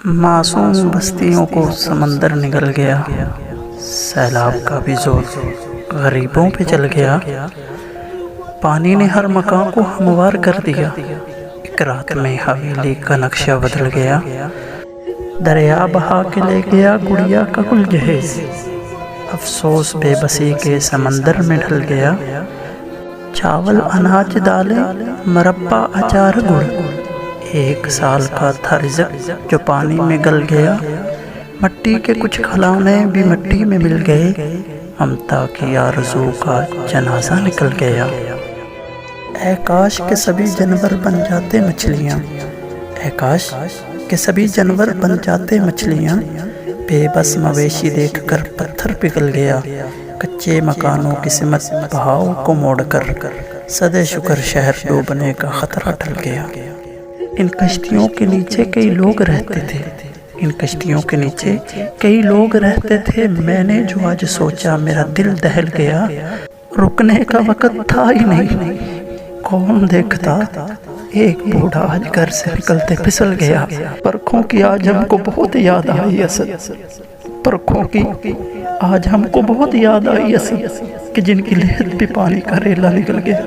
معصوم بستیوں کو سمندر نگل گیا، سیلاب کا بھی زور غریبوں پہ چل گیا۔ پانی نے ہر مکان کو ہموار کر دیا، ایک رات میں حویلی کا نقشہ بدل گیا۔ دریا بہا کے لے گیا گڑیا کا کل جہیز، افسوس بے بسی کے سمندر میں ڈھل گیا۔ چاول اناج دالیں مربع اچار گڑ، ایک سال کا تھا رزق جو پانی میں گل گیا۔ مٹی کے کچھ کھلونے بھی مٹی میں مل گئے، ممتا کی آرزو کا جنازہ نکل گیا۔ اے کاش کہ سبھی جانور بن جاتے مچھلیاں، اے کاش کہ سبھی جانور بن جاتے مچھلیاں، بے بس مویشی دیکھ کر پتھر پگھل گیا۔ کچے مکانوں کی سمت بہاؤ کو موڑ کر صد شکر شہر ڈوبنے کا خطرہ ٹل گیا۔ ان کشتیوں کے نیچے کئی لوگ رہتے تھے، ان کشتیوں کے نیچے کئی لوگ رہتے تھے، میں نے جو آج سوچا میرا دل دہل گیا۔ رکنے کا وقت تھا ہی نہیں، کون دیکھتا ایک بوڑھا آج گھر سے نکلتے پھسل گیا۔ پرکھوں کی آج ہم کو بہت یاد آئی اسد، پرکھوں کی آج ہم کو بہت یاد آئی اسد، کہ جن کی لہر بھی پانی کا ریلا نکل گیا۔